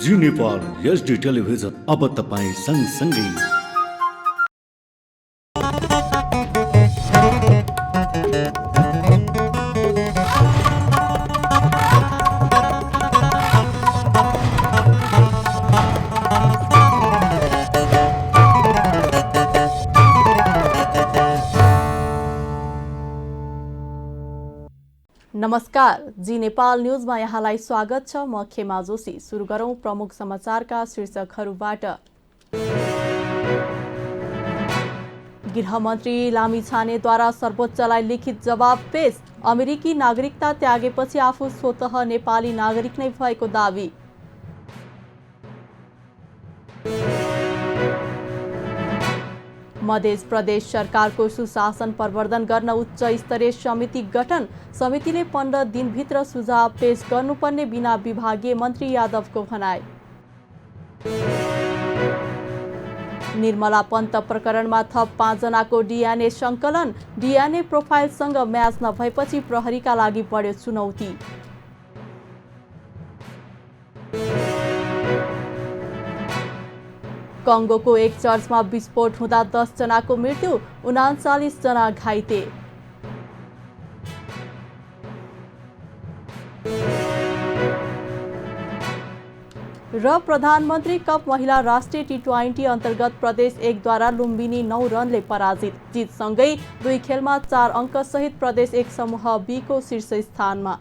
जी Nepal HD television अब तपाईं सँगसँगै। नमस्कार, जी नेपाल न्यूजमा यहाँलाई स्वागत छ। म खेमा जोशी। सुरु गरौं प्रमुख समाचारका शीर्षकहरूबाट। गृहमन्त्री लामिछानेद्वारा सर्वोच्चलाई लिखित जवाब पेश। अमेरिकी नागरिकता त्यागेपछि आफू स्वतः नेपाली नागरिक नै भएको दावी। मध्य प्रदेश सरकारको सुशासन प्रवर्धन गर्न उच्च स्तरीय समिति गठन। समितिले 15 दिनभित्र सुझाव पेश गर्नुपर्ने बिना विभागीय मन्त्री यादवको भनाई। निर्मला पन्त प्रकरणमा थप 5 जनाको DNA संकलन। DNA प्रोफाइलसँग म्याच नभएपछि प्रहरीका लागि बढ्यो चुनौती। कङ्गोको एक चर्चमा विस्फोट हुँदा 10 जनाको मृत्यु, 39 जना घाइते। र प्रधानमन्त्री कप महिला राष्ट्रिय T20 अन्तर्गत प्रदेश 1 द्वारा लुम्बिनी 9 रनले पराजित। जितसँगै 2 खेलमा 4 अङ्कसहित प्रदेश 1 समूह B को शीर्ष स्थानमा।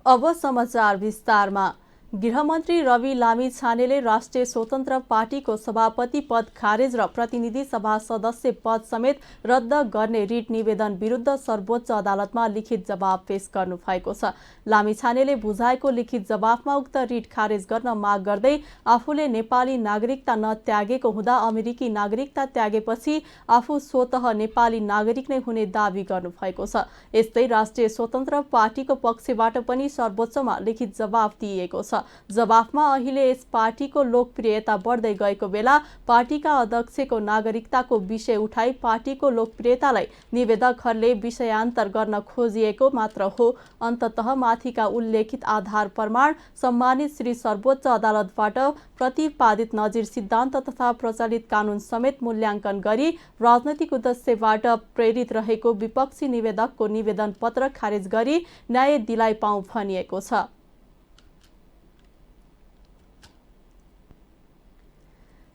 अब समाचार विस्तारमा। गृहमन्त्री रवि लामिछानेले राष्ट्रिय स्वतन्त्र पार्टीको सभापति पद खारेज र प्रतिनिधि सभा सदस्य पद समेत रद्द गर्ने रिट निवेदन विरुद्ध सर्वोच्च अदालतमा लिखित जवाब पेश गर्नु भएको छ। लामिछानेले बुझाएको लिखित जवाफमा उक्त रिट खारेज गर्न माग गर्दै आफूले नेपाली नागरिकता नत्यागेको हुँदा अमेरिकी नागरिकता त्यागेपछि आफू स्वतः नेपाली नागरिक नै हुने दावी गर्नु भएको छ। यस्तै राष्ट्रिय स्वतन्त्र पार्टीको पक्षबाट पनि सर्वोच्चमा लिखित जवाफ दिइएको छ। जवाफमा अहिले यस पार्टीको लोकप्रियता बढ्दै गएको बेला पार्टीका अध्यक्षको नागरिकताको विषय उठाई पार्टीको लोकप्रियतालाई निवेदकहरूले विषयान्तर गर्न खोजिएको मात्र हो। अन्ततः माथिका उल्लेखित आधार प्रमाण सम्मानित श्री सर्वोच्च अदालतबाट प्रतिपादित नजिर सिद्धान्त तथा प्रचलित कानून समेत मूल्याङ्कन गरी राजनैतिक उद्देश्यबाट प्रेरित रहेको विपक्षी निवेदकको निवेदन पत्र खारेज गरी न्याय दिलाइ पाऊँ भनिएको छ।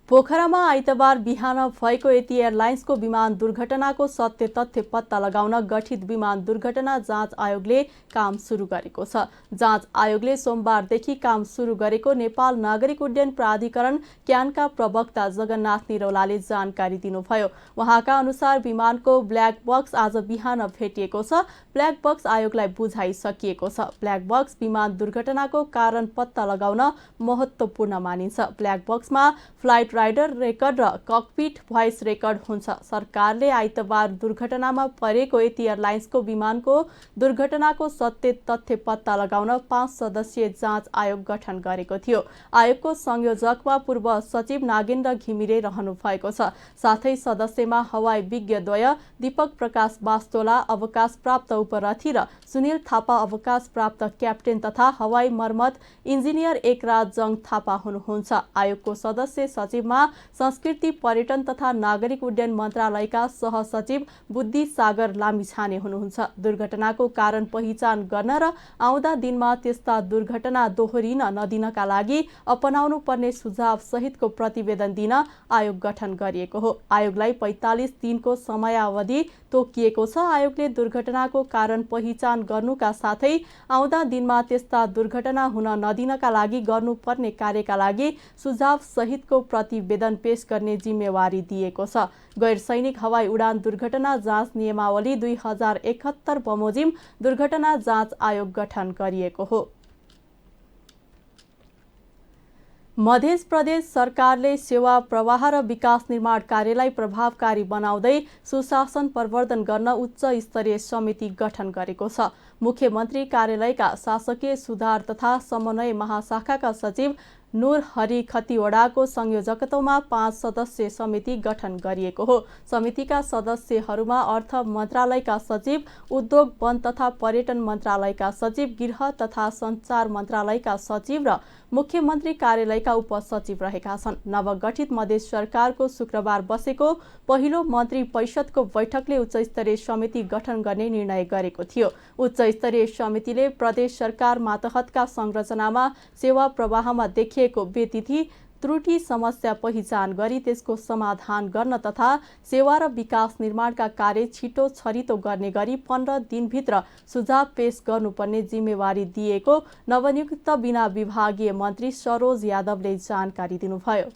पोखरामा आइतबार बिहान भएको यति एयरलाइन्सको विमान दुर्घटनाको सत्य तथ्य पत्ता लगाउन गठित विमान दुर्घटना जाँच आयोगले काम सुरु गरेको छ। जाँच आयोगले सोमबारदेखि काम सुरु गरेको नेपाल नागरिक उड्डयन प्राधिकरण क्यानका प्रवक्ता जगन्नाथ निरौलाले जानकारी दिनुभयो। उहाँका अनुसार विमानको ब्ल्याक बक्स आज बिहान भेटिएको छ। ब्ल्याक बक्स आयोगलाई बुझाइसकिएको छ। ब्ल्याक बक्स विमान दुर्घटनाको कारण पत्ता लगाउन महत्त्वपूर्ण मानिन्छ। ब्ल्याक बक्समा फ्लाइट राइडर रेकर्ड र ककपिट भोइस रेकर्ड हुन्छ। सरकारले आइतबार दुर्घटनामा परेको यति एयरलाइन्सको विमानको दुर्घटनाको सत्य तथ्य पत्ता लगाउन 5 सदस्यीय जाँच आयोग गठन गरेको थियो। आयोगको संयोजकमा पूर्व सचिव नागेन्द्र घिमिरे रहनु भएको छ। साथै सदस्यमा हवाई विज्ञद्वय दीपक प्रकाश बास्तोला अवकाश प्राप्त उपरथी र सुनिल थापा अवकाश प्राप्त क्याप्टेन तथा हवाई मर्मत इन्जिनियर एकराज जङ थापा हुनुहुन्छ। आयोगको सदस्य सचिवमा संस्कृति पर्यटन तथा नागरिक उड्डयन मन्त्रालयका सहसचिव बुद्धि सागर लामिछाने हुनुहुन्छ। दुर्घटनाको कारण पहिचान गर्न र आउँदा दिनमा त्यस्ता दुर्घटना दोहोरिन नदिनका लागि अपनाउनु पर्ने सुझाव सहितको प्रतिवेदन दिन आयोग गठन गरिएको हो। आयोगलाई 45 दिनको समयावधि तोकिएको छ। आयोगले दुर्घटनाको कारण पहिचान गर्नुका साथै आउँदा दिनमा त्यस्ता दुर्घटना हुन नदिनका लागि गर्नुपर्ने कार्यका लागि सुझाव सहितको प्रतिवेदन पेश गर्ने जिम्मेवारी दिएको छ। गैर सैनिक हवाई उडान दुर्घटना जाँच नियमावली 2071 बमोजिम दुर्घटना जाँच आयोग गठन गरिएको हो। मध्य प्रदेश सरकारले सेवा प्रवाह र विकास निर्माण कार्यलाई प्रभावकारी बनाउँदै सुशासन प्रवर्धन गर्न उच्च स्तरीय समिति गठन गरेको छ। मुख्यमन्त्री कार्यालयका शासकीय सुधार तथा समन्वय महाशाखाका सचिव नूर हरि खतिवडाको संयोजकत्वमा 5 सदस्यीय समिति गठन गरिएको हो। समितिका सदस्यहरूमा अर्थ मन्त्रालयका सचिव, उद्योग वन तथा पर्यटन मन्त्रालयका सचिव, गृह तथा सञ्चार मन्त्रालयका सचिव र मुख्यमन्त्री कार्यालयका उपसचिव रहेका छन्। नवगठित मधेस सरकारको शुक्रबार बसेको पहिलो मन्त्री परिषदको बैठकले उच्चस्तरीय समिति गठन गर्ने निर्णय गरेको थियो। उच्चस्तरीय समितिले प्रदेश सरकार मातहतका संरचनामा सेवा प्रवाहमा देखिएको व्यतिथि त्रुटि समस्या पहिचान गरी त्यसको समाधान गर्न तथा सेवा र विकास निर्माणका कार्य छिटो छरितो गर्ने गरी 15 दिनभित्र सुझाव पेश गर्नुपर्ने जिम्मेवारी दिएको नवनियुक्त बिना विभागीय मन्त्री सरोज यादवले जानकारी दिनुभयो।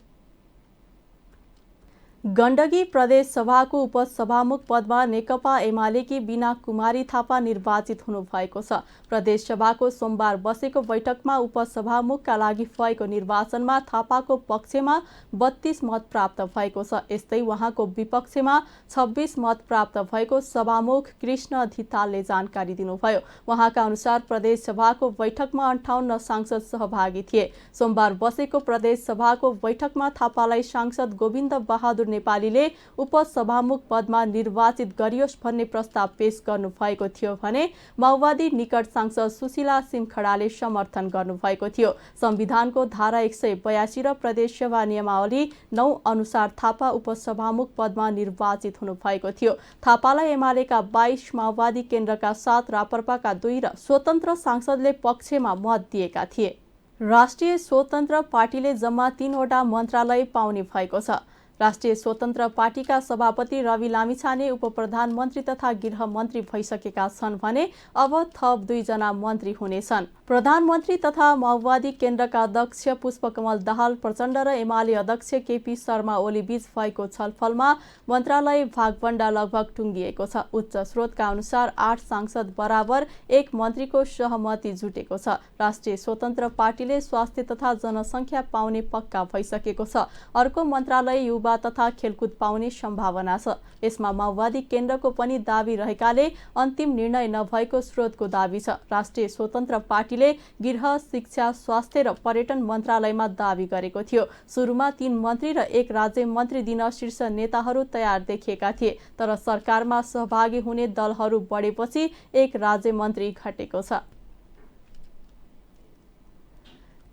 गण्डकी प्रदेश सभाको उपसभामुख पदमा नेकपा एमालेकी बीना कुमारी थापा निर्वाचित हुनुभएको छ। प्रदेश सभाको सोमबार बसेको बैठकमा उपसभामुखका लागि भएको निर्वाचनमा थापाको पक्षमा 32 मत प्राप्त भएको छ। यस्तै उहाँको विपक्षमा 26 मत प्राप्त भएको सभामुख कृष्ण धितालले जानकारी दिनुभयो। उहाँका अनुसार प्रदेश सभाको बैठकमा 58 सांसद सहभागी थिए। सोमबार बसेको प्रदेश सभाको बैठकमा थापालाई सांसद गोविन्द बहादुर नेपालीले उपसभामुख पदमा निर्वाचित गरियोस् भन्ने प्रस्ताव पेश गर्नुभएको थियो भने माओवादी निकट सांसद सुशीला सिमखडाले समर्थन गर्नुभएको थियो। संविधानको धारा 182 र प्रदेश सभा नियमावली 9 अनुसार थापा उपसभामुख पदमा निर्वाचित हुनुभएको थियो। थापालाई एमालेका 22, माओवादी केन्द्रका 7, राप्रपाका 2 र स्वतन्त्र सांसदले पक्षमा मत दिएका थिए। राष्ट्रिय स्वतन्त्र पार्टीले जम्मा 3 वटा मन्त्रालय पाउने भएको छ। राष्ट्रिय स्वतन्त्र पार्टीका सभापति रवि लामिछाने उपप्रधानमन्त्री तथा गृहमन्त्री भइसकेका छन् भने अब थप 2 जना मन्त्री हुनेछन्। प्रधानमन्त्री तथा माओवादी केन्द्रका अध्यक्ष पुष्पकमल दाहाल प्रचण्ड र एमाले अध्यक्ष केपी शर्मा ओली बीच भएको छलफलमा मन्त्रालय भागवण्डा लगभग टुङ्गिएको छ। उच्च स्रोतका अनुसार 8 सांसद बराबर 1 मन्त्रीको सहमति जुटेको छ। राष्ट्रिय स्वतन्त्र पार्टीले स्वास्थ्य तथा जनसङ्ख्या पाउने पक्का भइसकेको छ। अर्को मन्त्रालय युवा तथा खेलकुद पाउने सम्भावना छ। यसमा माओवादी केन्द्रको पनि दाबी रहेकाले अन्तिम निर्णय नभएको स्रोतको दाबी छ। राष्ट्रिय स्वतन्त्र पार्टीले गृह, शिक्षा, स्वास्थ्य र पर्यटन मन्त्रालयमा दाबी गरेको थियो। सुरुमा 3 मन्त्री र 1 राज्य मन्त्री दिन शीर्ष नेताहरू तयार देखिएका थिए, तर सरकारमा सहभागी हुने दलहरू बढेपछि 1 राज्य मन्त्री घटेको छ।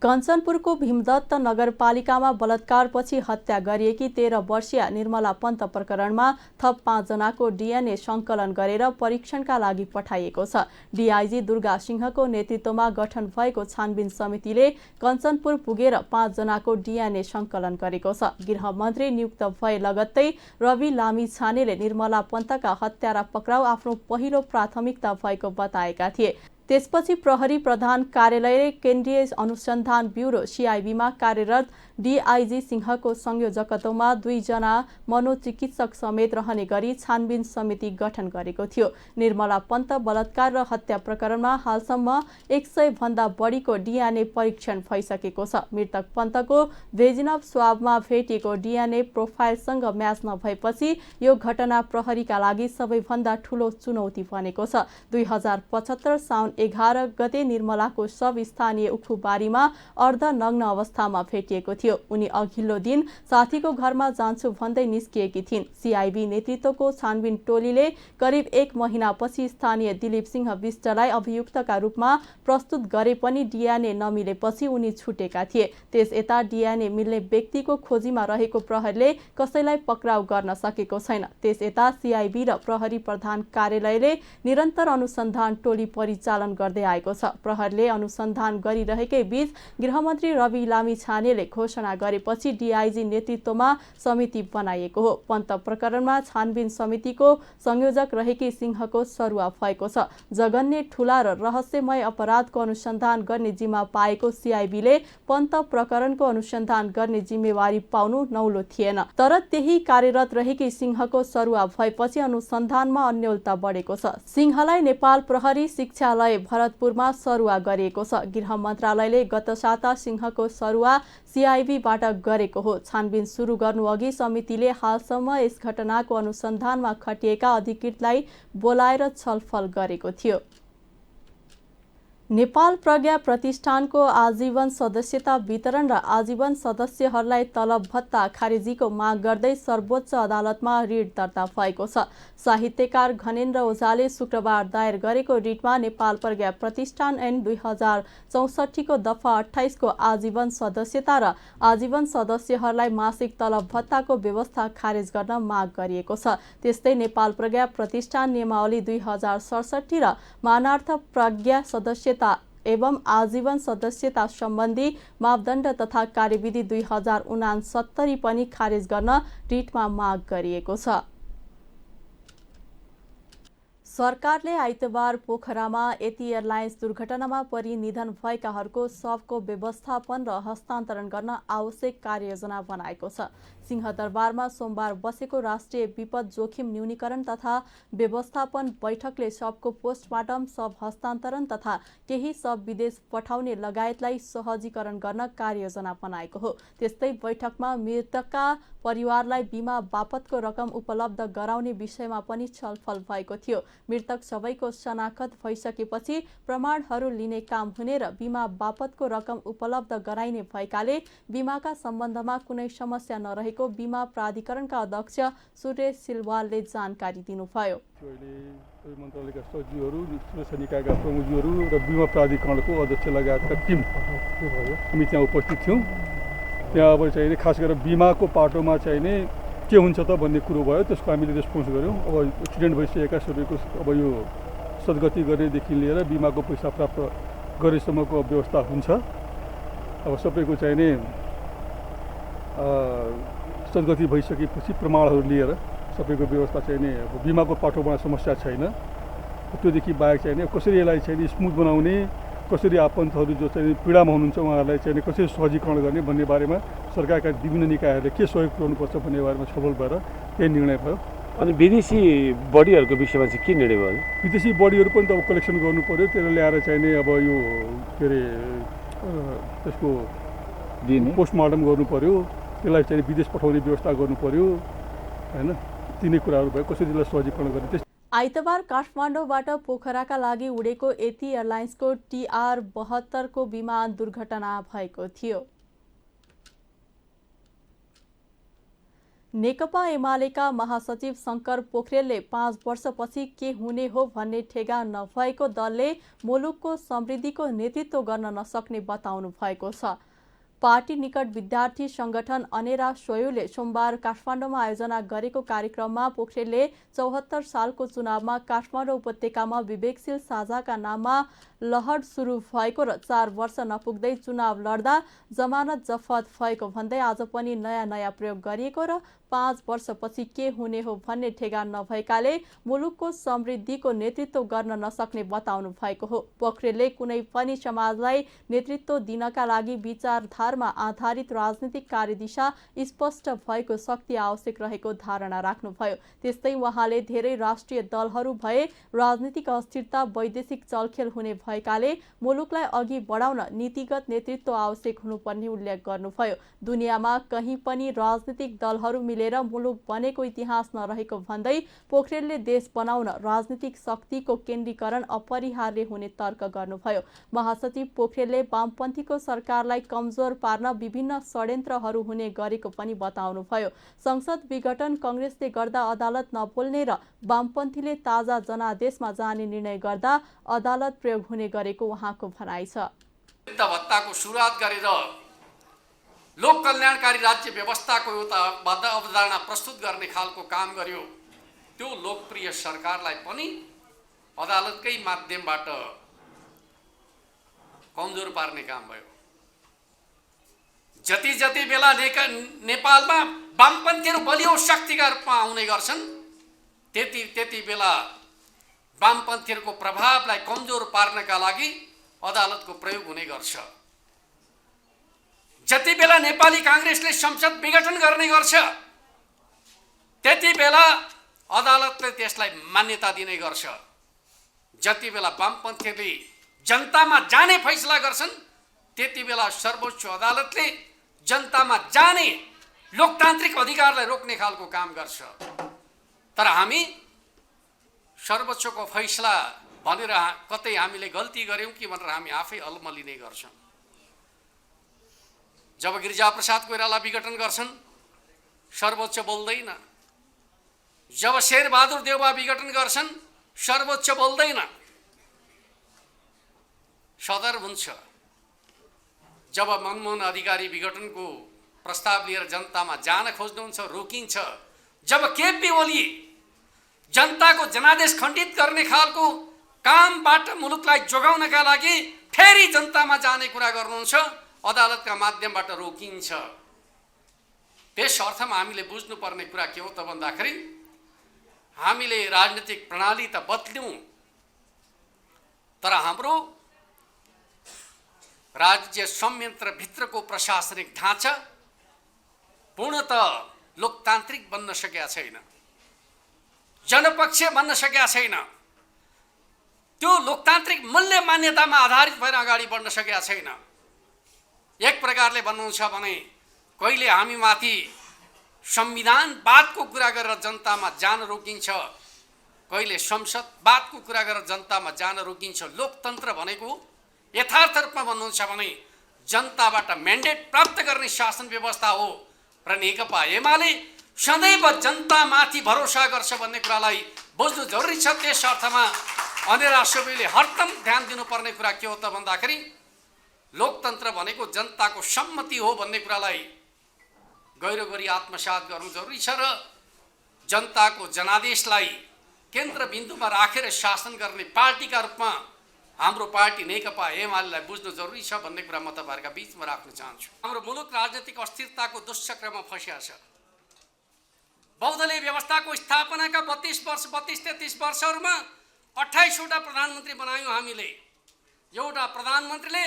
कञ्चनपुरको भीमदत्त नगरपालिकामा बलात्कारपछि हत्या गरिएकी 13 वर्षीय निर्मला पन्त प्रकरणमा थप 5 जनाको DNA सङ्कलन गरेर परीक्षणका लागि पठाइएको छ। DIG दुर्गा सिंहको नेतृत्वमा गठन भएको छानबिन समितिले कञ्चनपुर पुगेर 5 जनाको DNA सङ्कलन गरेको छ। गृहमन्त्री नियुक्त भए लगत्तै रवि लामिछानेले निर्मला पन्तका हत्यारा पक्राउ आफ्नो पहिलो प्राथमिकता भएको बताएका थिए। त्यसपछि प्रहरी प्रधान कार्यालयले केन्द्रीय अनुसन्धान ब्युरो CIB मा कार्यरत DIG सिंहको संयोजकत्वमा 2 जना मनोचिकित्सक समेत रहने गरी छानबिन समिति गठन गरेको थियो। निर्मला पन्त बलात्कार र हत्या प्रकरणमा हालसम्म 100 भन्दा बढीको DNA परीक्षण भइसकेको छ। मृतक पन्तको भेजिनल स्वाबमा भेटिएको DNA प्रोफाइलसँग म्याच नभएपछि यो घटना प्रहरीका लागि सबैभन्दा ठूलो चुनौती बनेको छ। 2075 साउन 11 गते निर्मलाको शव स्थानीय उखुबारीमा अर्धनग्न अवस्थामा भेटिएको थियो। उनी अघिल्लो दिन साथीको घरमा जान्छु भन्दै निस्किएकी थिइन्। CIB नेतृत्वको छानबिन टोलीले करिब 1 महिनापछि स्थानीय दिलीप सिंह विष्टलाई अभियुक्तका रूपमा प्रस्तुत गरे पनि DNA नमिलेपछि उनी छुटेका थिए। त्यस यता DNA मिल्ने व्यक्तिको खोजीमा रहेको प्रहरीले कसैलाई पक्राउ गर्न सकेको छैन। त्यस यता CIB र प्रहरी प्रधान कार्यालयले निरन्तर अनुसन्धान टोली परिचालन गर्दै आएको छ। प्रहरीले अनुसन्धान गरिरहेकै बीच गृहमन्त्री रवि लामिछानेले घोषणा गरेपछि DIG नेतृत्वमा समिति बनाइएको हो। पन्त प्रकरणमा छानबिन समितिको संयोजक रहेकी सिंहको सरुवा भएको छ। जघन्य ठूला र रहस्यमय अपराधको अनुसन्धान गर्ने जिम्मा पाएको CIBले पन्त प्रकरणको अनुसन्धान गर्ने जिम्मेवारी पाउनु नौलो थिएन। तर त्यही कार्यरत रहेकी सिंहको सरुवा भएपछि अनुसन्धानमा अन्योलता बढेको छ। सिंहलाई नेपाल प्रहरी शिक्षालय भरतपुरमा सरुवा गरिएको छ। गृह मन्त्रालयले गत साता सिंहको सरुवा CIBबाट गरेको हो। छानबिन सुरु गर्नु अघि समितिले हालसम्म यस घटनाको अनुसन्धानमा खटिएका अधिकृतलाई बोलाएर छलफल गरेको थियो। नेपाल प्रज्ञा प्रतिष्ठानको आजीवन सदस्यता वितरण र आजीवन सदस्यहरूलाई तलब भत्ता खारेजीको माग गर्दै सर्वोच्च अदालतमा रिट दर्ता भएको छ। साहित्यकार घनेन्द्र ओझाले शुक्रबार दायर गरेको रिटमा नेपाल प्रज्ञा प्रतिष्ठान ऐन 2064 को दफा 28 को आजीवन सदस्यता र आजीवन सदस्यहरूलाई मासिक तलब भत्ताको व्यवस्था खारेज गर्न माग गरिएको छ। त्यस्तै नेपाल प्रज्ञा प्रतिष्ठान नियमावली 2067 र मानार्थ प्रज्ञा सदस्यता एवं आजीवन सदस्यता सम्बन्धी मापदण्ड तथा कार्यविधि 2069 पनि खारेज गर्न रिटमा माग गरिएको छ। सरकारले आइतबार पोखरामा यति एयरलाइन्स दुर्घटनामा परि निधन भएकाहरूको शवको व्यवस्थापन र हस्तान्तरण गर्न आवश्यक कार्ययोजना बनाएको छ। सिंहदरबारमा सोमबार बसेको राष्ट्रिय विपद जोखिम न्यूनीकरण तथा व्यवस्थापन बैठकले शवको पोस्टमार्टम, शव हस्तान्तरण तथा केही शव विदेश पठाउने लगायतलाई सहजीकरण गर्न कार्ययोजना बनाएको हो। त्यस्तै बैठकमा मृतकका परिवारलाई बिमा बापतको रकम उपलब्ध गराउने विषयमा पनि छलफल भएको थियो। मृतक सबैको शनाखत भइसकेपछि प्रमाणहरू लिने काम हुने र बिमा बापतको रकम उपलब्ध गराइने भएकाले बिमाका सम्बन्धमा कुनै समस्या नरहेको बिमा प्राधिकरणका अध्यक्ष सुरेश सिलवालले जानकारी दिनुभयो। मन्त्रालयका सचिवहरू, सुरक्षा निकायका प्रमुखहरू र बिमा प्राधिकरणको अध्यक्ष लगायतका टिम हामी त्यहाँ उपस्थित थियौँ। त्यहाँ अब चाहिँ खास गरेर बिमाको पाटोमा चाहिँ के हुन्छ त भन्ने कुरो भयो। त्यसको हामीले रेस्पोन्स गऱ्यौँ। अब एक्सिडेन्ट भइसकेका सबैको अब यो सद्गति गर्नेदेखि लिएर बिमाको पैसा प्राप्त गरेसम्मको व्यवस्था हुन्छ। अब सबैको चाहिँ सद्गति भइसकेपछि प्रमाणहरू लिएर सबैको व्यवस्था चाहिँ अब बिमाको पाटोमा समस्या छैन। त्योदेखि बाहेक चाहिँ कसरी यसलाई चाहिँ स्मुथ बनाउने, कसरी आफन्तहरू जो चाहिँ पीडामा हुनुहुन्छ उहाँहरूलाई चाहिँ कसरी सहजीकरण गर्ने भन्ने बारेमा सरकारका विभिन्न निकायहरूले के सहयोग पुर्याउनुपर्छ भन्ने बारेमा छलफल भएर त्यही निर्णय भयो। अनि विदेशी बडीहरूको विषयमा चाहिँ के निर्णय भयो? विदेशी बडीहरू पनि त अब कलेक्सन गर्नु पर्यो। त्यसले ल्याएर चाहिँ अब यो के अरे त्यसको पोस्टमार्टम गर्नु पर्यो, त्यसलाई चाहिँ विदेश पठाउने व्यवस्था गर्नु पर्यो हैन। तिनै कुराहरू भयो, कसरी त्यसलाई सहजीकरण गर्ने। आइतबार काठमाडौँबाट पोखराका लागि उडेको यति एयरलाइन्सको TR-72 को विमान दुर्घटना भएको थियो। नेकपा एमालेका महासचिव शंकर पोखरेलले 5 वर्षपछि के हुने हो भन्ने ठेगान नभएको दलले मुलुकको समृद्धिको नेतृत्व गर्न नसक्ने बताउनु भएको छ। पार्टी निकट विद्यार्थी संगठन अनेरा सोयुले सोमबार काठमाडौँमा आयोजना गरेको कार्यक्रममा पोखरेलले 74 सालको चुनावमा काठमाडौँ उपत्यकामा विवेकशील साझाका नाममा लहर सुरु भएको र 4 वर्ष नपुग्दै चुनाव लड्दा जमानत जफत भएको भन्दै आज पनि नयाँ प्रयोग गरिएको र 5 वर्षपछि के हुने हो भन्ने ठेगान नभएकाले मुलुकको समृद्धिको नेतृत्व गर्न नसक्ने बताउनु भएको हो। पोखरेलले कुनै पनि समाजलाई नेतृत्व दिनका लागि विचारधारमा आधारित राजनीतिक कार्यदिशा स्पष्ट भएको शक्ति आवश्यक रहेको धारणा राख्नुभयो। त्यस्तै उहाँले धेरै राष्ट्रिय दलहरू भए राजनीतिक अस्थिरता, वैदेशिक चलखेल हुने भएकाले मुलुकलाई अघि बढाउन नीतिगत नेतृत्व आवश्यक हुनुपर्ने उल्लेख गर्नुभयो। दुनियाँमा कहीँ पनि राजनीतिक दलहरू मिलेर मुलुक बनेको इतिहास नरहेको भन्दै पोखरेलले देश बनाउन राजनीतिक शक्तिको केन्द्रीकरण अपरिहार्य हुने तर्क गर्नुभयो। महासचिव पोखरेलले वामपन्थीको सरकारलाई कमजोर पार्न विभिन्न षड्यन्त्रहरू हुने गरेको पनि बताउनुभयो। संसद विघटन कांग्रेसले गर्दा अदालत नबोल्ने र वामपन्थीले ताजा जनादेशमा जाने निर्णय गर्दा अदालत प्रयोग हुने गरेको उहाँको भनाइ छ। भत्ताको सुरुवात गरेर लोक कल्याणकारी राज्य व्यवस्थाको एउटा अवधारणा प्रस्तुत गर्ने खालको काम गर्यो। त्यो लोकप्रिय सरकारलाई पनि अदालतकै माध्यमबाट कमजोर पार्ने काम भयो। जति बेला नेपालमा वामपन्थीहरू बलियो शक्तिका रूपमा आउने गर्छन् त्यति बेला वामपन्थीहरूको प्रभावलाई कमजोर पार्नका लागि अदालतको प्रयोग हुने गर्छ। जति बेला नेपाली कांग्रेसले संसद विघटन गर्ने गर्छ त्यति बेला अदालतले त्यसलाई मान्यता दिने गर्छ। जति बेला वामपन्थीले जनतामा जाने फैसला गर्छन् त्यति बेला सर्वोच्च अदालतले जनतामा जाने लोकतान्त्रिक अधिकारलाई रोक्ने खालको काम गर्छ। तर हामी सर्वोच्चको फैसला भनेर कतै हामीले गल्ती गऱ्यौँ कि भनेर हामी आफै अल्मलिने गर्छौँ। जब गिरिजाप्रसाद कोइराला विघटन गर्छन् सर्वोच्च बोल्दैन, जब शेरबहादुर देउवा विघटन गर्छन् सर्वोच्च बोल्दैन। सदर हुन्छ जब मनमोहन अधिकारी विघटनको प्रस्ताव लिएर जनतामा जान खोज्नुहुन्छ रोकिन्छ। जब केपी ओली जनताको जनादेश खण्डित गर्ने खालको कामबाट मुलुकलाई जोगाउनका लागि फेरि जनतामा जाने कुरा गर्नुहुन्छ, अदालतका माध्यमबाट रोकिन्छ। त्यस अर्थमा हामीले बुझ्नुपर्ने कुरा के हो त भन्दाखेरि हामीले राजनीतिक प्रणाली त बदल्यौँ, तर हाम्रो राज्य संयन्त्रभित्रको प्रशासनिक ढाँचा पूर्णतः लोकतान्त्रिक बन्न सकेका छैन, जनपक्षीय बन्न सकेका छैन, त्यो लोकतान्त्रिक मूल्य मान्यतामा आधारित भएर अगाडि बढ्न सकेका छैन। एक प्रकारले भन्नुहुन्छ भने कहिले हामीमाथि संविधानवादको कुरा गरेर जनतामा जान रोकिन्छ, कहिले संसदवादको कुरा गरेर जनतामा जान रोकिन्छ। लोकतन्त्र भनेको यथार्थ रूपमा भन्नुहुन्छ भने जनताबाट म्यान्डेट प्राप्त गर्ने शासन व्यवस्था हो र नेकपा एमाले सदैव जनतामाथि भरोसा गर्छ भन्ने कुरालाई बुझ्नु जरुरी छ। त्यस अर्थमा अनेरा सबैले हरदम ध्यान दिनुपर्ने कुरा के हो त भन्दाखेरि लोकतन्त्र भनेको जनताको सम्मति हो भन्ने कुरालाई गहिरो गरी आत्मसात गर्नु जरुरी छ र जनताको जनादेशलाई केन्द्रबिन्दुमा राखेर शासन गर्ने पार्टीका रूपमा हाम्रो पार्टी नेकपा एमालेलाई बुझ्नु जरुरी छ भन्ने कुरा म तपाईहरुका बीचमा राख्न चाहन्छु। हाम्रो मुलुक राजनीतिक अस्थिरताको दुष्चक्रमा फँसिया छ। बहुदलीय व्यवस्थाको स्थापनाका 32-33 वर्षहरूमा 28 वटा प्रधानमन्त्री बनायौँ हामीले। एउटा प्रधानमन्त्रीले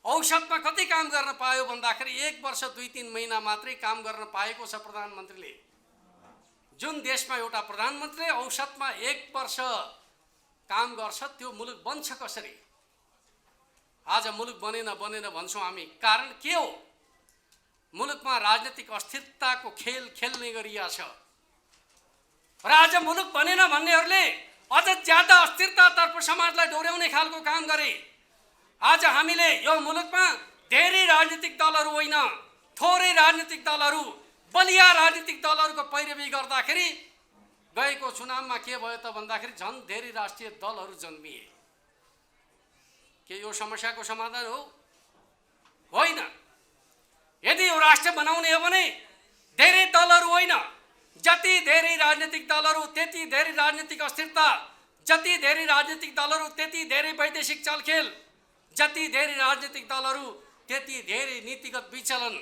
औसतमा कति काम गर्न पायो भन्दाखेरि 1 वर्ष 2-3 महिना मात्रै काम गर्न पाएको छ प्रधानमन्त्रीले। जुन देशमा एउटा प्रधानमन्त्रीले औसतमा 1 वर्ष काम गर्छ त्यो मुलुक बन्छ कसरी? आज मुलुक बनेन भन्छौँ हामी, कारण के हो? मुलुकमा राजनीतिक अस्थिरताको खेल खेल्ने गरिया छ र आज मुलुक बनेन भन्नेहरूले अझ ज्यादा अस्थिरतातर्फ समाजलाई डोर्याउने खालको काम गरे। आज हामीले यो मुलुकमा धेरै राजनीतिक दलहरू होइन, थोरै राजनीतिक दलहरू, बलिया राजनीतिक दलहरूको पैरवी गर्दाखेरि गएको चुनावमा के भयो त भन्दाखेरि झन् धेरै राष्ट्रिय दलहरू जन्मिए। के यो समस्याको समाधान हो? होइन। यदि यो राष्ट्र बनाउने हो भने धेरै दलहरू होइन, जति धेरै राजनीतिक दलहरू त्यति धेरै राजनीतिक अस्थिरता, जति धेरै राजनीतिक दलहरू त्यति धेरै वैदेशिक चलखेल, जति धेरै राजनीतिक दलहरू त्यति धेरै नीतिगत विचलन।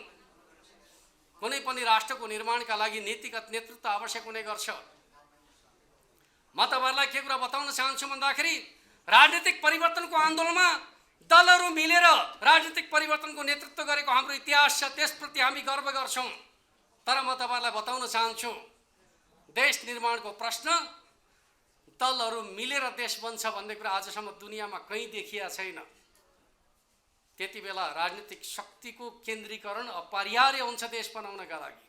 कुनै पनि राष्ट्रको निर्माणका लागि नीतिगत नेतृत्व आवश्यक हुने गर्छ। म तपाईहरुलाई के कुरा बताउन चाहन्छु भन्दाखेरि राजनीतिक परिवर्तनको आन्दोलनमा दलहरू मिलेर राजनीतिक परिवर्तनको नेतृत्व गरेको हाम्रो इतिहास छ, त्यसप्रति हामी गर्व गर्छौं। तर म तपाईहरुलाई बताउन चाहन्छु देश निर्माणको प्रश्न दलहरू मिलेर देश बन्छ भन्ने कुरा आजसम्म दुनियाँमा कहीँ देखिया छैन। त्यति बेला राजनीतिक शक्तिको केन्द्रीकरण अपरिहार्य हुन्छ देश बनाउनका लागि।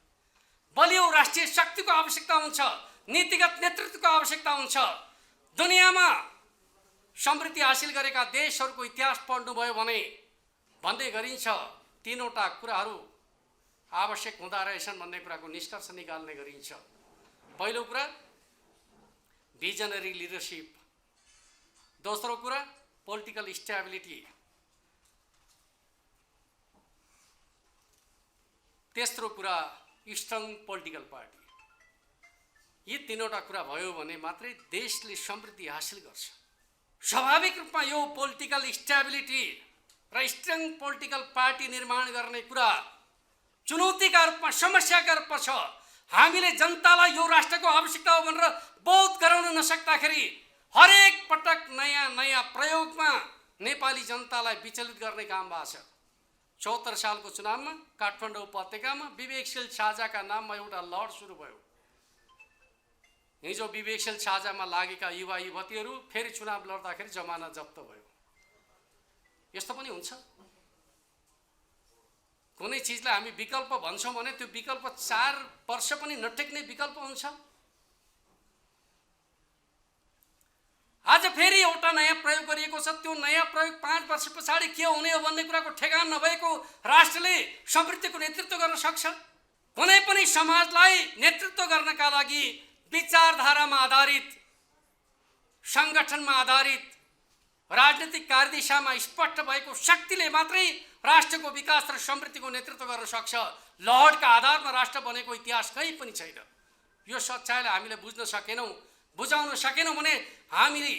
बलियो राष्ट्रिय शक्तिको आवश्यकता हुन्छ, नीतिगत नेतृत्वको आवश्यकता हुन्छ। दुनियाँमा समृद्धि हासिल गरेका देशहरूको इतिहास पढ्नुभयो भने भन्दै गरिन्छ 3वटा कुराहरू आवश्यक हुँदा रहेछन् भन्ने कुराको निष्कर्ष निकाल्ने गरिन्छ। पहिलो कुरा भिजनरी लिडरशिप, दोस्रो कुरा पोलिटिकल स्टेबिलिटी, तेस्रो कुरा स्ट्रङ पोलिटिकल पार्टी। यी 3वटा कुरा भयो भने मात्रै देशले समृद्धि हासिल गर्छ। स्वाभाविक रूपमा यो पोलिटिकल स्टेबिलिटी र स्ट्रङ पोलिटिकल पार्टी निर्माण गर्ने कुरा चुनौतीका रूपमा, समस्याका रूपमा छ। हामीले जनतालाई यो राष्ट्रको आवश्यकता हो भनेर बोध गराउन नसक्दाखेरि हरेक पटक नयाँ प्रयोगमा नेपाली जनतालाई विचलित गर्ने काम भएको छ। 74 सालको चुनावमा काठमाडौँ उपत्यकामा विवेकशील साझाका नाममा एउटा लड सुरु भयो। हिजो विवेकशील साझामा लागेका युवा युवतीहरू फेरि चुनाव लड्दाखेरि जमानत जफ्त भयो। यस्तो पनि हुन्छ। कुनै चिजलाई हामी विकल्प भन्छौँ भने त्यो विकल्प 4 वर्ष पनि नटेक्ने विकल्प हुन्छ। आज फेरि एउटा नयाँ प्रयोग गरिएको छ। त्यो नयाँ प्रयोग 5 वर्ष पछाडि के हुने हो भन्ने कुराको ठेगान नभएको राष्ट्रले समृद्धिको नेतृत्व गर्न सक्छ। कुनै पनि समाजलाई नेतृत्व गर्नका लागि विचारधारामा आधारित, सङ्गठनमा आधारित, राजनीतिक कार्यदिशामा स्पष्ट भएको शक्तिले मात्रै राष्ट्रको विकास र समृद्धिको नेतृत्व गर्न सक्छ। लहरका आधारमा राष्ट्र बनेको इतिहास कहीँ पनि छैन। यो सच्चाइलाई हामीले बुझ्न सकेनौँ, बुझाउन सकेनौँ भने हामीले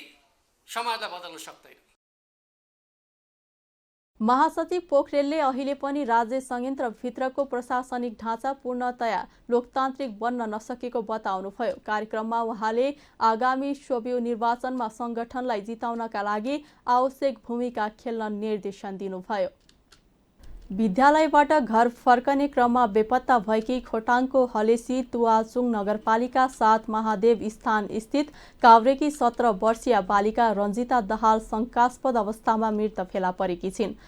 समाजलाई बदल्न सक्दैनौँ। महासचिव पोखरेलले अहिले पनि राज्य संयन्त्रभित्रको प्रशासनिक ढाँचा पूर्णतया लोकतान्त्रिक बन्न नसकेको बताउनुभयो। कार्यक्रममा उहाँले आगामी सोभियो निर्वाचनमा संगठनलाई जिताउनका लागि आवश्यक भूमिका खेल्न निर्देशन दिनुभयो। विद्यालयबाट घर फर्कने क्रममा बेपत्ता भएकी खोटाङको हलेसी तुवाचुङ नगरपालिका 7 महादेव स्थान स्थित काभ्रेकी 17 वर्षीय बालिका रञ्जिता दाहाल शङ्कास्पद अवस्थामा मृत फेला परेकी छिन्।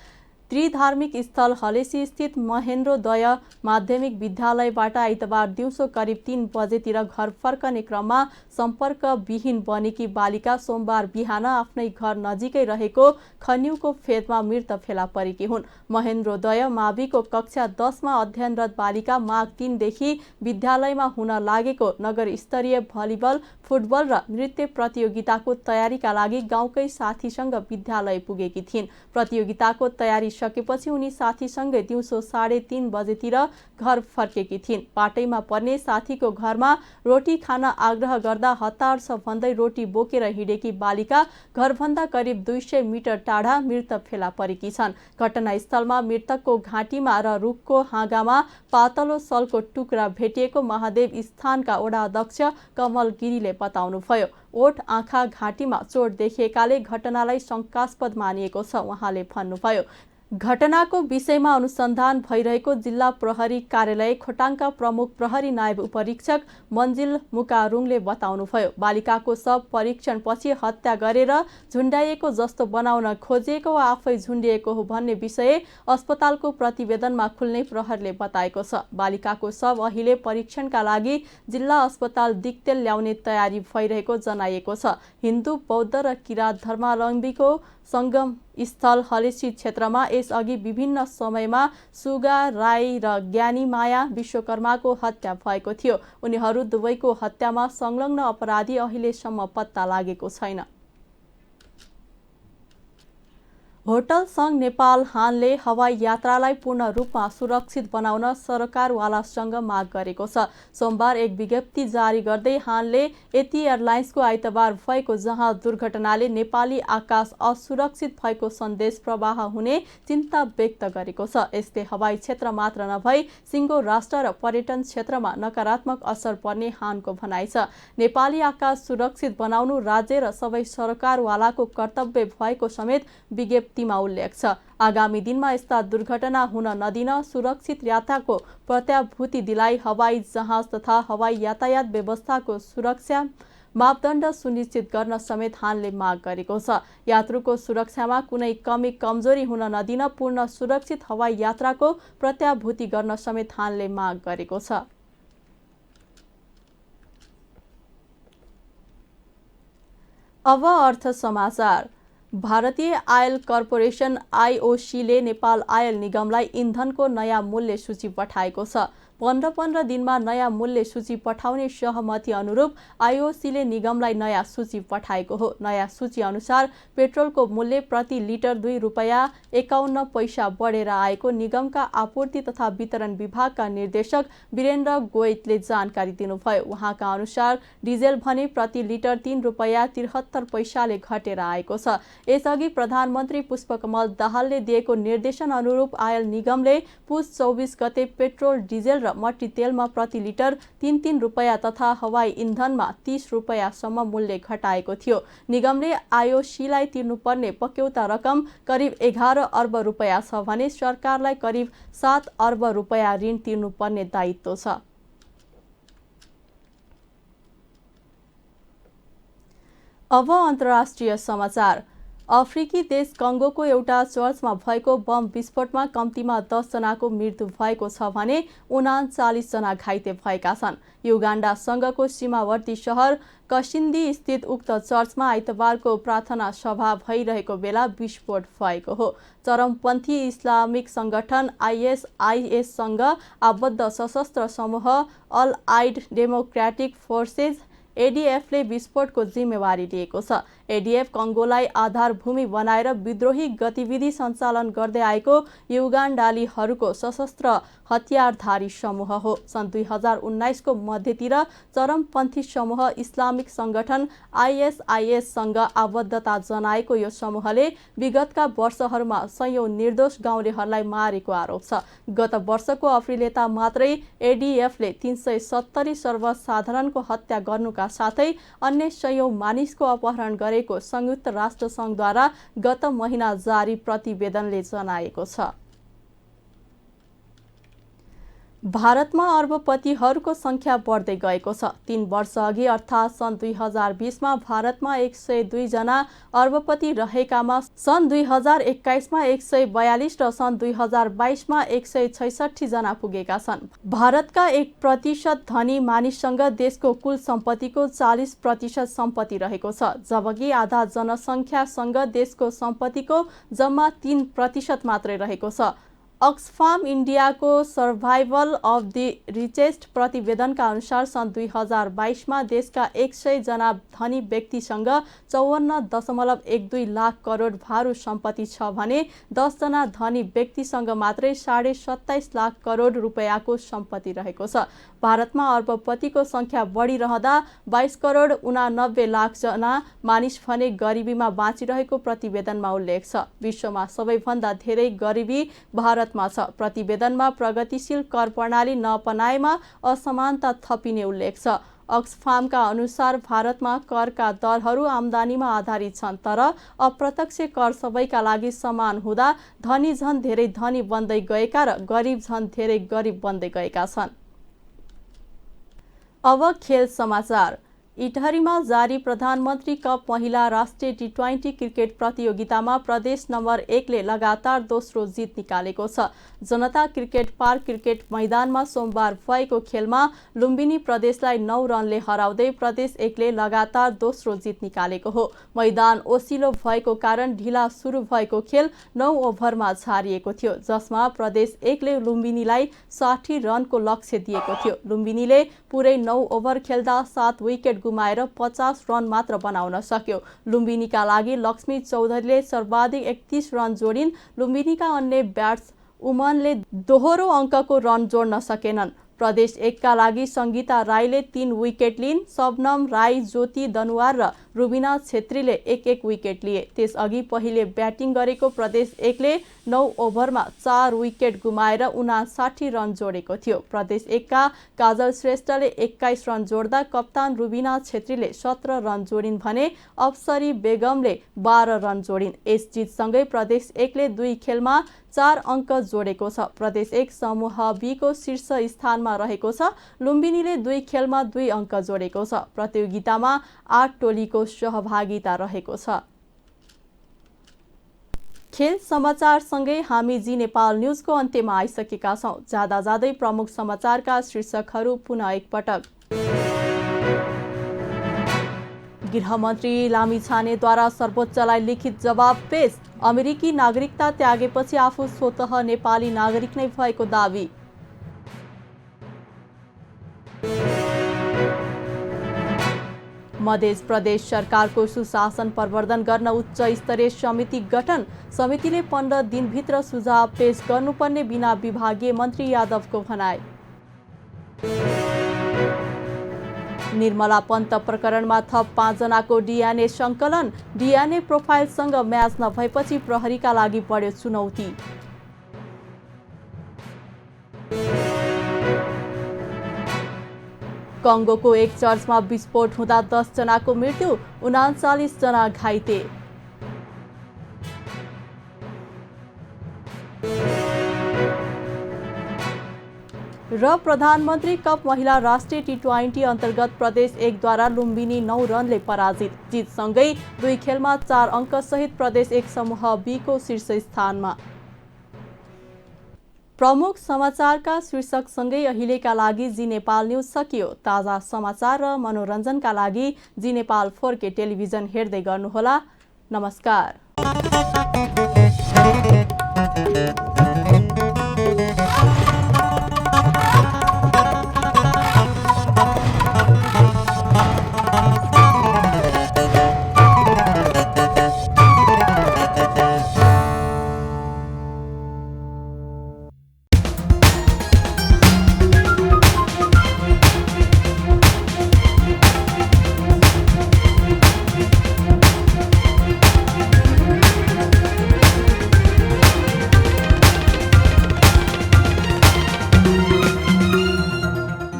त्रिधार्मिक स्थल हलेसी स्थित महेन्द्रोदय माध्यमिक विद्यालयबाट आइतबार दिउँसो करिब 3 बजेतिर घर फर्कने क्रममा सम्पर्कविहीन बनेकी बालिका सोमबार बिहान आफ्नै घर नजिकै रहेको खन्युको फेदमा मृत फेला परेकी हुन्। महेन्द्रोदय माविको कक्षा 10मा अध्ययनरत बालिका माघ 3 देखि विद्यालयमा हुन लागेको नगर स्तरीय भलिबल, फुटबल र नृत्य प्रतियोगिताको तयारीका लागि गाउँकै साथीसँग विद्यालय पुगेकी थिइन्। प्रतियोगिताको तयारी सकेपछि उनी साथीसँगै दिउँसो 3:30 बजेतिर घर फर्केकी थिइन्। बाटैमा पर्ने साथीको घरमा रोटी खान आग्रह गर्दा हतार छ भन्दै रोटी बोकेर हिँडेकी बालिका घरभन्दा करिब 200 मिटर टाढा मृत फेला परेकी छन्। घटनास्थलमा मृतकको घाँटीमा र रुखको हाँगामा पातलो सलको टुक्रा भेटिएको महादेव स्थानका वडा अध्यक्ष कमल गिरीले बताउनुभयो। ओठ, आँखा, घाँटीमा चोट देखिएकाले घटनालाई शङ्कास्पद मानिएको छ उहाँले भन्नुभयो। घटनाको विषयमा अनुसन्धान भइरहेको जिल्ला प्रहरी कार्यालय खोटाङका प्रमुख प्रहरी नायब उपरीक्षक मन्जिल मुकारुङले बताउनुभयो। बालिकाको शव परीक्षणपछि हत्या गरेर झुन्डाइएको जस्तो बनाउन खोजिएको वा आफै झुन्डिएको हो भन्ने विषय अस्पतालको प्रतिवेदनमा खुल्ने प्रहरीले बताएको छ। बालिकाको शव अहिले परीक्षणका लागि जिल्ला अस्पताल दिक्तेल ल्याउने तयारी भइरहेको जनाइएको छ। हिन्दू, बौद्ध र किराँत धर्मावलम्बीको संगम स्थल हलेसी क्षेत्रमा यसअघि विभिन्न समयमा सुगा राई र ज्ञानी माया विश्वकर्माको हत्या भएको थियो। उनीहरू दुवैको हत्यामा संलग्न अपराधी अहिलेसम्म पत्ता लागेको छैन। होटल संघ नेपाल हानले हवाई यात्रालाई पूर्ण रूपमा सुरक्षित बनाउन सरकारवालासँग माग गरेको छ। सोमबार एक विज्ञप्ति जारी गर्दै हानले यति एयरलाइन्सको आइतबार भएको जहाज दुर्घटनाले नेपाली आकाश असुरक्षित भएको सन्देश प्रवाह हुने चिन्ता व्यक्त गरेको छ। यसले हवाई क्षेत्र मात्र नभई सिङ्गो राष्ट्र र पर्यटन क्षेत्रमा नकारात्मक असर पर्ने हानको भनाइ छ। नेपाली आकाश सुरक्षित बनाउनु राज्य र सबै सरकारवालाको कर्तव्य भएको समेत विज्ञप्तिमा उल्लेख छ। आगामी दिनमा यस्ता दुर्घटना हुन नदिन सुरक्षित यात्राको प्रत्याभूति दिलाई हवाई जहाज तथा हवाई यातायात व्यवस्थाको सुरक्षा मापदण्ड सुनिश्चित गर्न समेत हानले माग गरेको छ। यात्रुको सुरक्षामा कुनै कमी कमजोरी हुन नदिन पूर्ण सुरक्षित हवाई यात्राको प्रत्याभूति गर्न समेत हानले माग गरेको छ। अब अर्थ समाचार। भारतीय आयल कर्पोरेसन आइओसीले नेपाल आयल निगमलाई इन्धनको नयाँ मूल्य सूची पठाएको छ। 15 दिनमा नयाँ मूल्य सूची पठाउने सहमति अनुरूप आइओसीले निगमलाई नयाँ सूची पठाएको हो। नयाँ सूची अनुसार पेट्रोलको मूल्य प्रति लिटर 2 रुपैयाँ 51 पैसा बढेर आएको निगमका आपूर्ति तथा वितरण विभागका निर्देशक वीरेन्द्र गोइतले जानकारी दिनुभयो। उहाँका अनुसार डिजेल भने प्रति लिटर 3 रुपैयाँ 73 पैसाले घटेर आएको छ। यसअघि प्रधानमन्त्री पुष्पकमल दाहालले दिएको निर्देशन अनुरूप आयल निगमले पुस 24 गते पेट्रोल, डिजेल र मट्टी तेलमा प्रति लिटर 3 रुपैयाँ तथा हवाई इन्धनमा 30 रुपैयाँसम्म मूल्य घटाएको थियो। निगमले आइओसीलाई तिर्नुपर्ने पक्यौता रकम करिब 11 अर्ब रुपैयाँ छ भने सरकारलाई करिब 7 अर्ब रुपैयाँ ऋण तिर्नुपर्ने दायित्व छ। अब अन्तर्राष्ट्रिय समाचार। अफ्रिकी देश कङ्गोको एउटा चर्चमा भएको बम विस्फोटमा कम्तीमा 10 जनाको मृत्यु भएको छ भने 39 जना घाइते भएका छन्। युगाण्डासँगको सीमावर्ती शहर कसिन्दी स्थित उक्त चर्चमा आइतबारको प्रार्थना सभा भइरहेको बेला विस्फोट भएको हो। चरमपन्थी इस्लामिक संगठन आइएसआइएससँग आबद्ध सशस्त्र समूह अल-आइड डेमोक्रेटिक फोर्सेस एडीएफले विस्फोटको जिम्मेवारी लिएको छ। एडीएफ कङ्गोलाई आधारभूमि बनाएर विद्रोही गतिविधि सञ्चालन गर्दै आएको युगाण्डालीहरूको सशस्त्र हतियारधारी समूह हो। सन् 2019 को मध्यतिर चरमपन्थी समूह इस्लामिक संगठन आइएसआइएससँग आबद्धता जनाएको यो समूहले विगतका वर्षहरूमा सयौं निर्दोष गाउँलेहरूलाई मारेको आरोप छ। गत वर्षको अप्रिलता मात्रै एडीएफले 370 सर्वसाधारणको हत्या गर्नुका साथै अन्य सयौं मानिसको अपहरण गरेको संयुक्त राष्ट्र संघद्वारा गत महिना जारी प्रतिवेदनले जनाएको छ। भारतमा अर्बपतिहरूको संख्या बढ्दै गएको छ। 3 वर्ष अघि अर्थात् सन् 2020 मा भारतमा 102 जना अर्बपति रहेकामा सन् 2021 मा 142 र सन् 2022 मा 166 जना पुगेका छन्। भारतका 1% धनी मानिससँग देशको कुल सम्पत्तिको 40% सम्पत्ति रहेको छ, जबकि आधा जनसङ्ख्यासँग देशको सम्पत्तिको जम्मा 3% मात्रै रहेको छ। अक्सफाम इन्डियाको सर्भाइभल अफ द रिचेस्ट प्रतिवेदनका अनुसार सन् 2022 मा देशका 100 जना धनी व्यक्तिसँग 54.12 लाख करोड भारु सम्पत्ति छ भने 10 जना धनी व्यक्तिसँग मात्रै 27.5 लाख करोड रुपैयाँको सम्पत्ति रहेको छ। भारतमा अर्बपतिको संख्या बढिरहँदा 22 करोड 89 लाख जना मानिस भने गरिबीमा बाँचिरहेको प्रतिवेदनमा उल्लेख छ। विश्वमा सबैभन्दा धेरै गरिबी भारतमा छ। प्रतिवेदनमा प्रगतिशील कर प्रणाली नअपनाएमा असमानता थपिने उल्लेख छ। अक्सफामका अनुसार भारतमा करका दरहरू आम्दानीमा आधारित छन्, तर अप्रत्यक्ष कर सबैका लागि समान हुँदा धनी झन धेरै धनी बन्दै गएका र गरिब झन धेरै गरिब बन्दै गएका छन्। अब खेल समाचार। इटहरीमा जारी प्रधानमन्त्री कप महिला राष्ट्रिय टी20 क्रिकेट प्रतियोगितामा प्रदेश नम्बर 1 ले लगातार दोस्रो जित निकालेको छ। जनता क्रिकेट पार्क क्रिकेट मैदानमा सोमबार भएको खेलमा लुम्बिनी प्रदेशलाई 9 रनले हराउँदै प्रदेश 1 ले लगातार दोस्रो जित निकालेको हो। मैदान ओसिलो भएको कारण ढिला सुरु भएको खेल 9 ओभरमा झारिएको थियो, जसमा प्रदेश 1 ले लुम्बिनीलाई 60 रनको लक्ष्य दिएको थियो। लुम्बिनीले पुरै 9 ओभर खेल्दा 7 विकेट गुमाएर 50 रन मात्र बनाउन सक्यो। लुम्बिनीका लागि लक्ष्मी चौधरीले सर्वाधिक 31 रन जोडिन्। लुम्बिनीका अन्य ब्याट्सउमनले दोहोरो अङ्कको रन जोड्न सकेनन्। प्रदेश 1 का लागि संगीता राईले 3 विकेट लिइन्। शबनम राई, ज्योति दनुवार र रुबिना छेत्रीले 1-1 विकेट लिए। त्यसअघि पहिले ब्याटिङ गरेको प्रदेश 1 ले 9 ओभरमा 4 विकेट गुमाएर 59 रन जोडेको थियो। प्रदेश 1 का काजल श्रेष्ठले 21 रन जोड्दा कप्तान रुबिना छेत्रीले 17 रन जोडिन् भने अप्सरी बेगमले 12 रन जोडिन्। यस जितसँगै प्रदेश 1 ले 2 खेलमा 4 अङ्क जोडेको छ। प्रदेश 1 समूह बी को शीर्ष स्थानमा रहेको छ। लुम्बिनीले 2 खेलमा 2 अङ्क जोडेको छ। प्रतियोगितामा 8 टोलीको सहभागिता रहेको छ। खेल समाचारसँगै हामी जी नेपाल न्युजको अन्त्यमा आइसकेका छौं। जाँदा जाँदै प्रमुख समाचारका शीर्षकहरू पुनः एकपटक। गृहमन्त्री लामिछानेद्वारा सर्वोच्चलाई लिखित जवाब पेश। अमेरिकी नागरिकता त्यागेपछि आफू स्वतः नेपाली नागरिक नै भएको दावी। मध्य प्रदेश सरकारको सुशासन प्रवर्धन गर्न उच्च स्तरीय समिति गठन। समितिले 15 दिनभित्र सुझाव पेश गर्नुपर्ने बिना विभागीय मन्त्री यादवको भनाइ। निर्मला पन्त प्रकरणमा थप 5 जनाको डीएनए संकलन। डीएनए प्रोफाइलसँग म्याच नभएपछि प्रहरीका लागि बढ्यो चुनौती। कङ्गोको एक चर्चमा विस्फोट हुँदा 10 जनाको मृत्यु, 39 जना घाइते। र प्रधानमन्त्री कप महिला राष्ट्रिय टी20 अन्तर्गत प्रदेश 1 द्वारा लुम्बिनी 9 रनले पराजित। जितसँगै 2 खेलमा 4 अङ्कसहित प्रदेश 1 समूह बी को शीर्ष स्थानमा। प्रमुख समाचारका शीर्षकसँगै अहिलेका लागि जी नेपाल न्युज सकियो। ताजा समाचार र मनोरञ्जनका लागि जी नेपाल 4K टेलिभिजन हेर्दै गर्नुहोला। नमस्कार।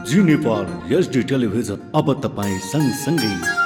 जी नेपाल HD टेलिभिजन अब तपाईँ सँगसँगै